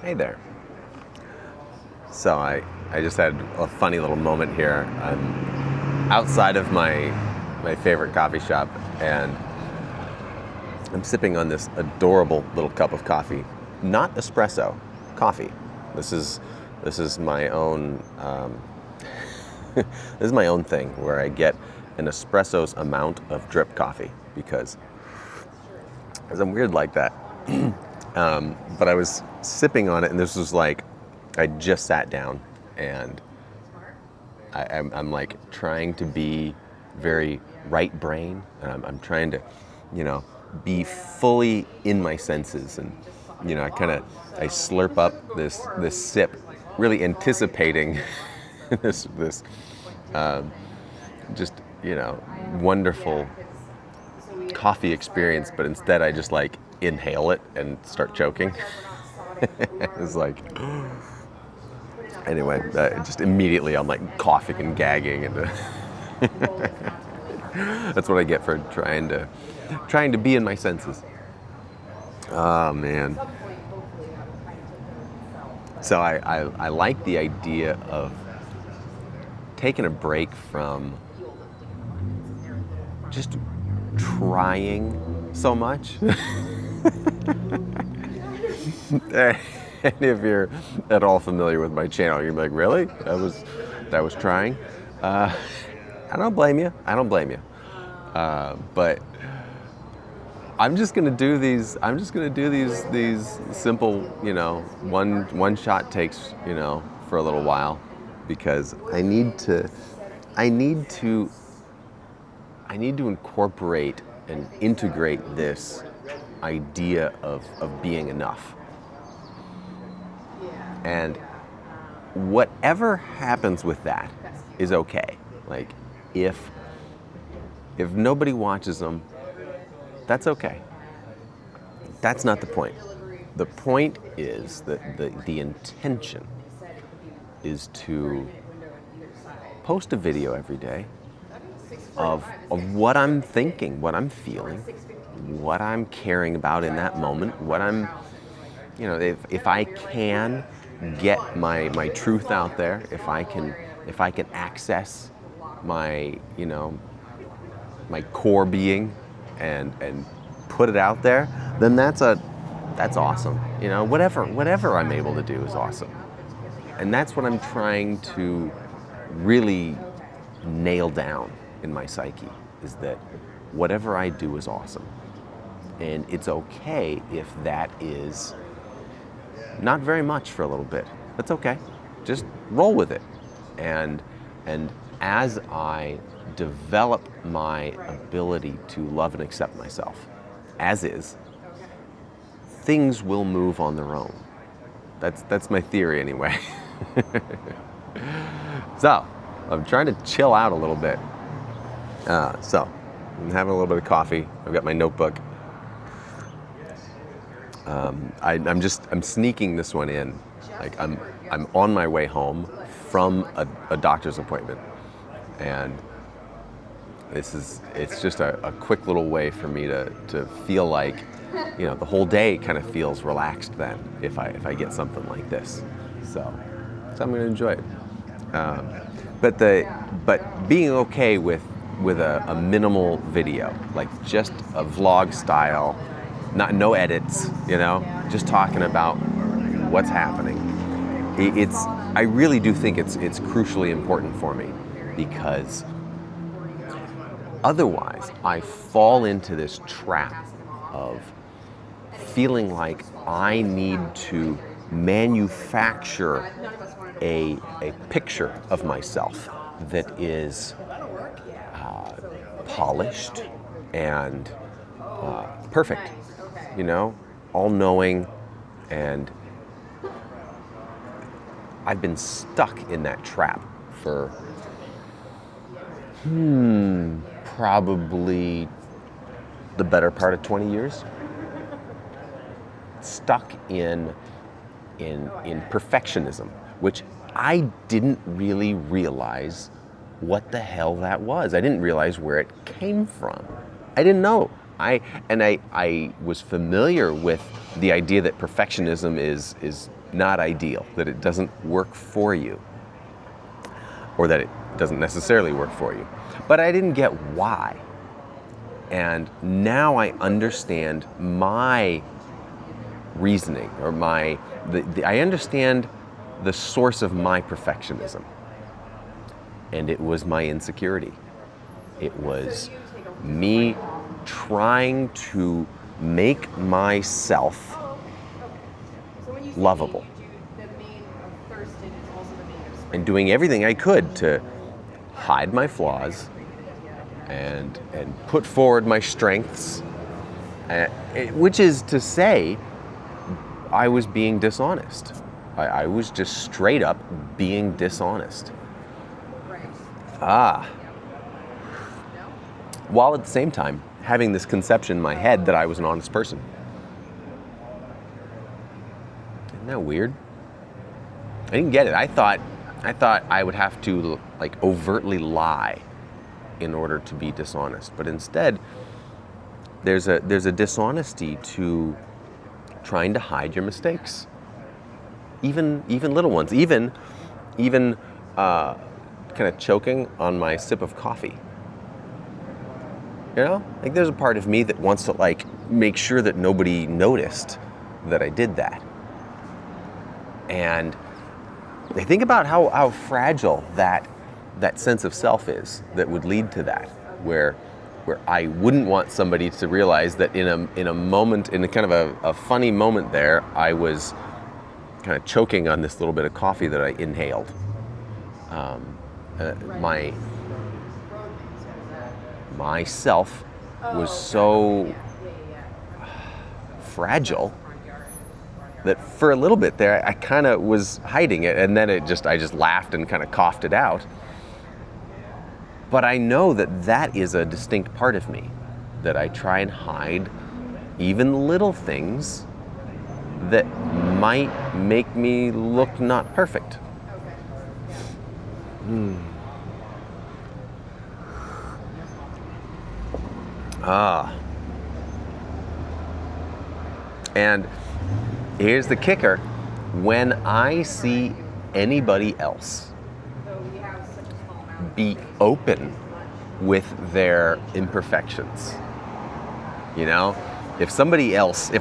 Hey there. So I just had a funny little moment here. I'm outside of my favorite coffee shop, and I'm sipping on this adorable little cup of coffee. Not espresso, coffee. This is this is my own this is my own thing where I get an espresso's amount of drip coffee because I'm weird like that. But I was sipping on it, and this was like, I just sat down, and I'm like trying to be very right brain. I'm trying to, be fully in my senses, and I slurp up this sip, really anticipating this just wonderful coffee experience, but instead I just like inhale it and start choking. It's like, anyway, just immediately I'm like coughing and gagging, and that's what I get for trying to be in my senses. Oh man. So I like the idea of taking a break from just trying so much. And if you're at all familiar with my channel, you're like, really? That was trying? I don't blame you. I don't blame you. But I'm just gonna do these. I'm just gonna do these simple, one shot takes, for a little while, because I need to incorporate and integrate this idea of being enough. And whatever happens with that is okay. Like, if nobody watches them, that's okay. That's not the point. The point is that the intention is to post a video every day of what I'm thinking, what I'm feeling, what I'm caring about in that moment, what I'm, if I can get my truth out there, if I can access my, my core being and put it out there, then that's awesome. Whatever I'm able to do is awesome. And that's what I'm trying to really nail down in my psyche, is that whatever I do is awesome. And it's okay if that is not very much for a little bit. That's okay. Just roll with it. And as I develop my ability to love and accept myself as is, things will move on their own. That's my theory anyway. So, I'm trying to chill out a little bit. So, I'm having a little bit of coffee. I've got my notebook. I'm sneaking this one in. Like, I'm on my way home from a doctor's appointment, and it's just a quick little way for me to feel like, the whole day kind of feels relaxed then if I get something like this. So I'm going to enjoy it. But being okay with a minimal video, like just a vlog style, no edits, just talking about what's happening. I really do think it's crucially important for me, because otherwise I fall into this trap of feeling like I need to manufacture a picture of myself that is polished and perfect, all-knowing, and I've been stuck in that trap for probably the better part of 20 years. Stuck in perfectionism, which I didn't really realize what the hell that was. I didn't realize where it came from. I didn't know. I was familiar with the idea that perfectionism is not ideal, that it doesn't work for you, or that it doesn't necessarily work for you. But I didn't get why. And now I understand my reasoning, or I understand the source of my perfectionism. And it was my insecurity. It was me trying to make myself lovable and doing everything I could to hide my flaws and put forward my strengths, which is to say I was being dishonest. I was just straight up being dishonest. While at the same time having this conception in my head that I was an honest person. Isn't that weird? I didn't get it. I thought I would have to like overtly lie in order to be dishonest, but instead there's a dishonesty to trying to hide your mistakes, even little ones, even kind of choking on my sip of coffee. You know, like there's a part of me that wants to like make sure that nobody noticed that I did that. And I think about how fragile that sense of self is that would lead to that, where I wouldn't want somebody to realize that in a moment, in a kind of a funny moment there, I was kind of choking on this little bit of coffee that I inhaled. Myself was so fragile that for a little bit there, I kind of was hiding it, and then I just laughed and kind of coughed it out. But I know that is a distinct part of me, that I try and hide even little things that might make me look not perfect. And here's the kicker. When I see anybody else be open with their imperfections, you know, if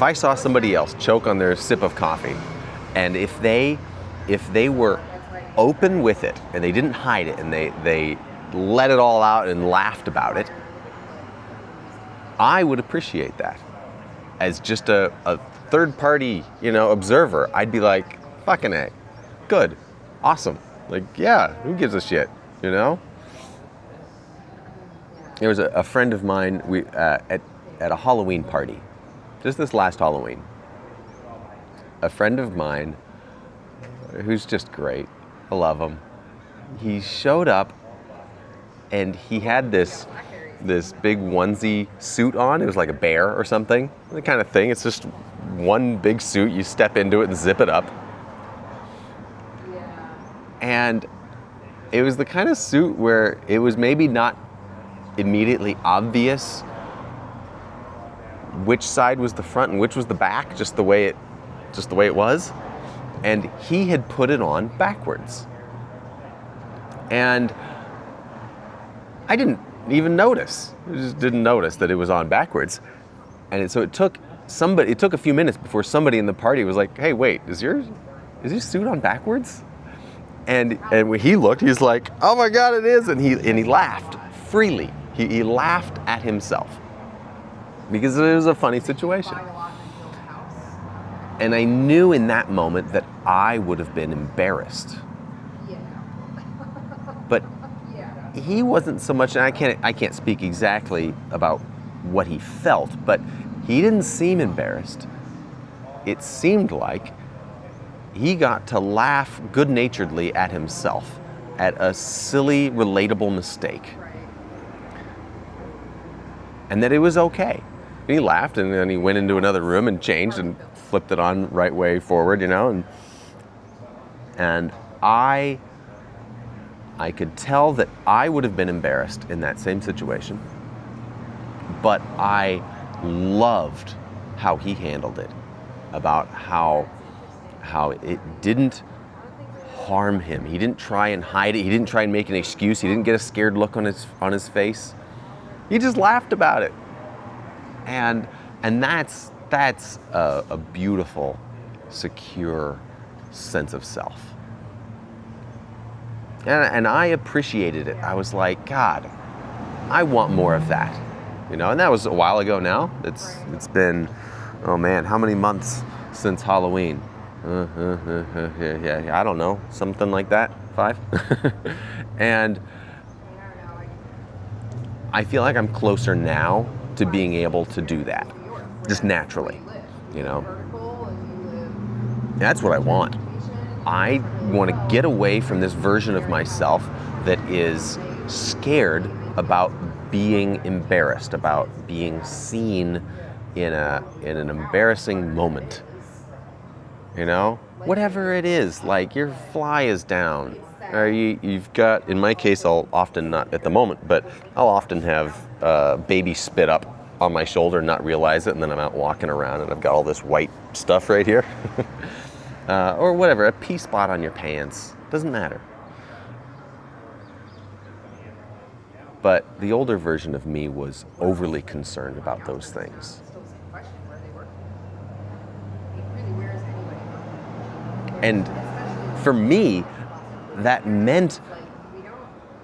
I saw somebody else choke on their sip of coffee, and if they were open with it and they didn't hide it and they let it all out and laughed about it, I would appreciate that. As just a third party, observer, I'd be like, fucking A, good, awesome. Like, yeah, who gives a shit, There was a friend of mine at a Halloween party, just this last Halloween. A friend of mine who's just great. I love him. He showed up and he had this big onesie suit on. It was like a bear or something, the kind of thing. It's just one big suit. You step into it and zip it up. And it was the kind of suit where it was maybe not immediately obvious which side was the front and which was the back, just the way it was. And he had put it on backwards. And I didn't even notice. I just didn't notice that it was on backwards. And so it took a few minutes before somebody in the party was like, hey, wait, is your suit on backwards? And when he looked, he's like, oh my God, it is. And he laughed freely. He laughed at himself because it was a funny situation. And I knew in that moment that I would have been embarrassed. But he wasn't so much, and I can't speak exactly about what he felt, but he didn't seem embarrassed. It seemed like he got to laugh good-naturedly at himself, at a silly, relatable mistake. And that it was okay. And he laughed, and then he went into another room and changed and flipped it on right way forward, and I could tell that I would have been embarrassed in that same situation, but I loved how he handled it, about how how it didn't harm him. He didn't try and hide it. He didn't try and make an excuse. He didn't get a scared look on his face. He just laughed about it. And that's a beautiful, secure sense of self. And I appreciated it. I was like, God, I want more of that. And that was a while ago now. It's been, oh man, how many months since Halloween? Yeah, I don't know, something like that, 5. And I feel like I'm closer now to being able to do that, just naturally, That's what I want. I want to get away from this version of myself that is scared about being embarrassed, about being seen in an embarrassing moment. Whatever it is, like your fly is down, or you've got, in my case, I'll often not at the moment, but I'll often have baby spit up on my shoulder and not realize it, and then I'm out walking around and I've got all this white stuff right here. Or whatever, a pee spot on your pants, doesn't matter. But the older version of me was overly concerned about those things. And for me, that meant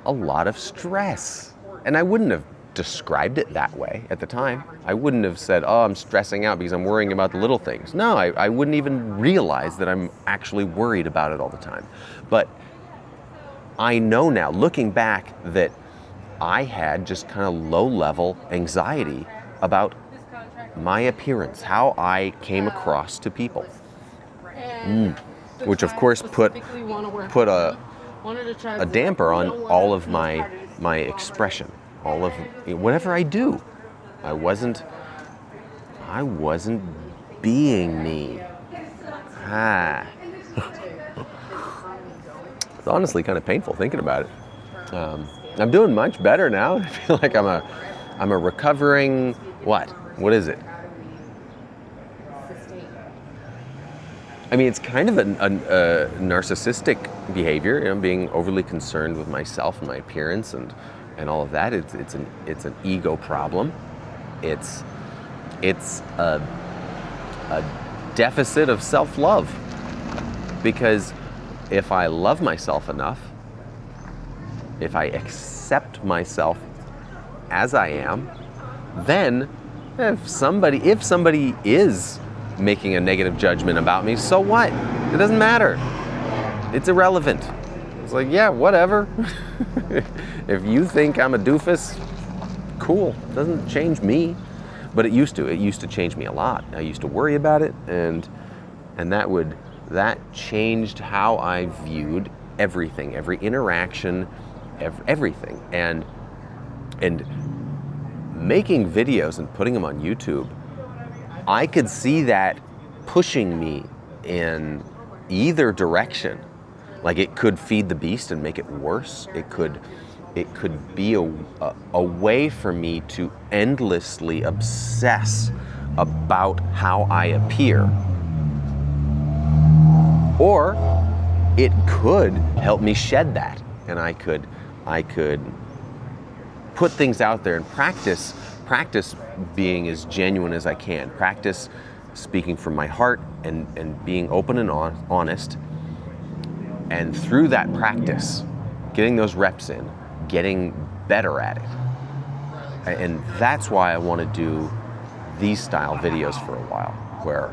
a lot of stress. And I wouldn't have described it that way at the time. I wouldn't have said, oh, I'm stressing out because I'm worrying about the little things. No, I wouldn't even realize that I'm actually worried about it all the time. But I know now, looking back, that I had just kind of low-level anxiety about my appearance, how I came across to people. Which of course put a damper on all of my expression, all of whatever I do. I wasn't being me. It's honestly kind of painful thinking about it. I'm doing much better now. I feel like I'm a recovering what? What is it? I mean, it's kind of a narcissistic behavior, being overly concerned with myself and my appearance and all of that. It's an ego problem. It's a deficit of self-love, because if I love myself enough, if I accept myself as I am, then if somebody is making a negative judgment about me, so what? It doesn't matter. It's irrelevant. It's like, yeah, whatever. If you think I'm a doofus, cool. It doesn't change me. But it used to change me a lot. I used to worry about it, and that changed how I viewed everything, every interaction, everything. And making videos and putting them on YouTube, I could see that pushing me in either direction. Like, it could feed the beast and make it worse. It could be a way for me to endlessly obsess about how I appear. Or it could help me shed that, and I could put things out there and practice being as genuine as I can. Practice speaking from my heart and being open and honest. And through that practice, getting those reps in, getting better at it. And that's why I want to do these style videos for a while, where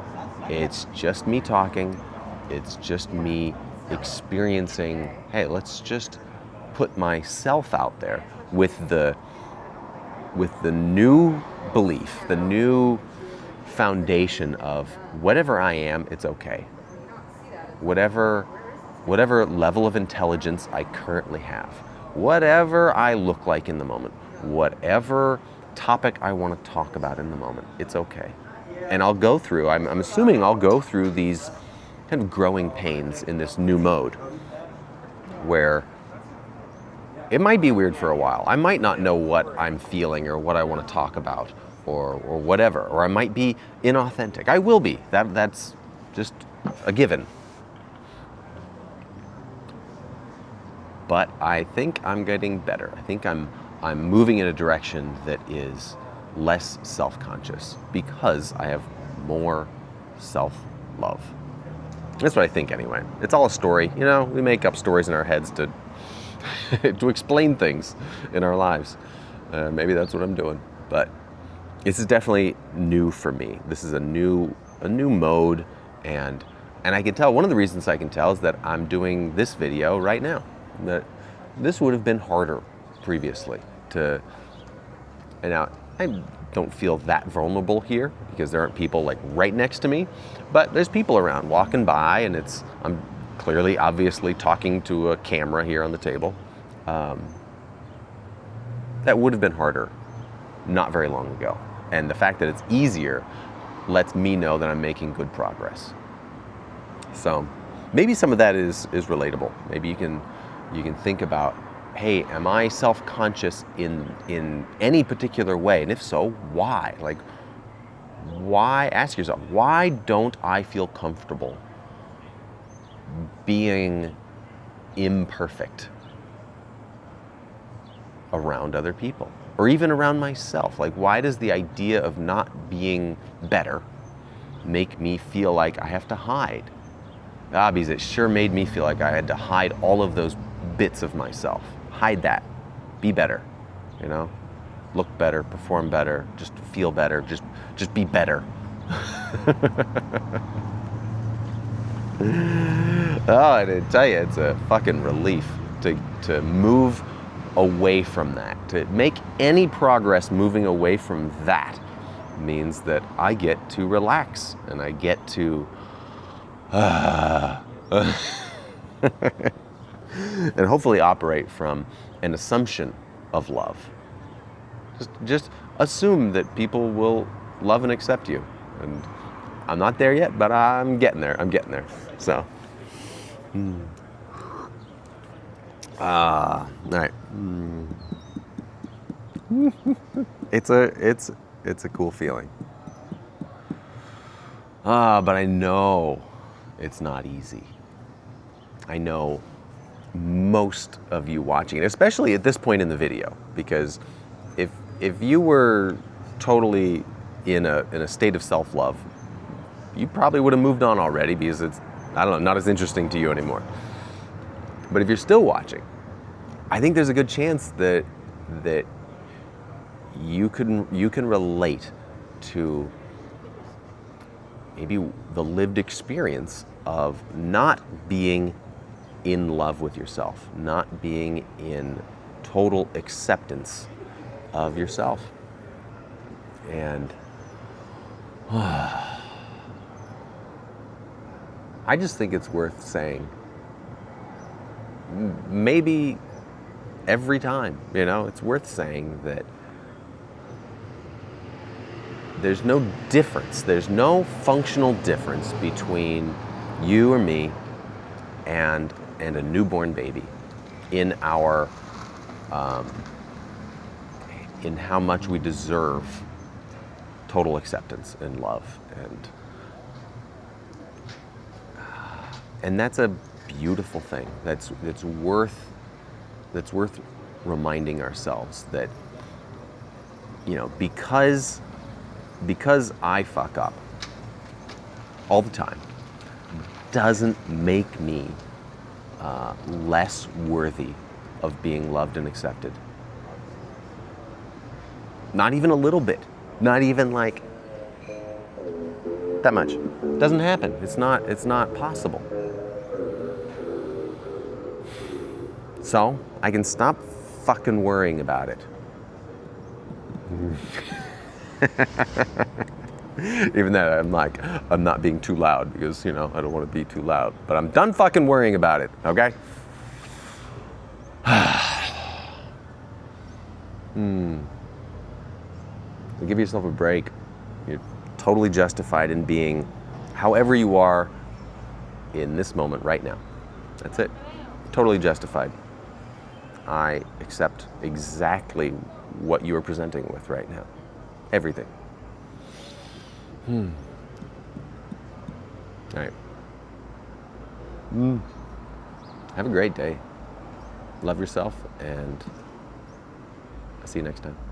it's just me talking, it's just me experiencing, hey, let's just put myself out there with the new belief, the new foundation of whatever I am, it's okay. Whatever level of intelligence I currently have, whatever I look like in the moment, whatever topic I want to talk about in the moment, it's okay. And I'll go through, I'm assuming I'll go through these kind of growing pains in this new mode, where it might be weird for a while. I might not know what I'm feeling or what I want to talk about or whatever, or I might be inauthentic. I will be. That's just a given. but I think I'm getting better. I think I'm moving in a direction that is less self-conscious because I have more self-love. That's what I think anyway. It's all a story, you know, we make up stories in our heads to to explain things in our lives. Maybe that's what I'm doing, but this is definitely new for me. This is a new mode, and I can tell, one of the reasons I can tell is that I'm doing this video right now. That this would have been harder previously and now I don't feel that vulnerable here because there aren't people like right next to me, but there's people around walking by, and I'm clearly, obviously talking to a camera here on the table. That would have been harder not very long ago. And the fact that it's easier lets me know that I'm making good progress. So maybe some of that is relatable. Maybe you can think about, hey, am I self-conscious in any particular way? And if so, why? Like, why? Ask yourself, why don't I feel comfortable being imperfect around other people, or even around myself? Like, why does the idea of not being better make me feel like I have to hide? Because it sure made me feel like I had to hide all of those bits of myself. Hide that. Be better, you know? Look better, perform better, just feel better, just be better. Oh, I didn't tell you, it's a fucking relief to move away from that. To make any progress moving away from that means that I get to relax and I get to and hopefully operate from an assumption of love. Just assume that people will love and accept you. And I'm not there yet, but I'm getting there. So, all right. It's a cool feeling. But I know it's not easy. I know most of you watching it, especially at this point in the video, because if you were totally in a state of self-love, you probably would have moved on already because it's, I don't know, not as interesting to you anymore. But if you're still watching, I think there's a good chance that you can relate to maybe the lived experience of not being in love with yourself, not being in total acceptance of yourself. And I just think it's worth saying, maybe every time, you know, it's worth saying that there's no difference, there's no functional difference between you or me and a newborn baby in our in how much we deserve total acceptance and love, and that's a beautiful thing. That's worth reminding ourselves that, you know, because I fuck up all the time doesn't make me less worthy of being loved and accepted. Not even a little bit. Not even like that much. Doesn't happen. It's not possible. So I can stop fucking worrying about it. Even though I'm not being too loud because, you know, I don't want to be too loud. But I'm done fucking worrying about it, okay? So give yourself a break. You're totally justified in being however you are in this moment right now. That's it. Totally justified. I accept exactly what you are presenting with right now. Everything. All right. Have a great day. love yourself, and I'll see you next time.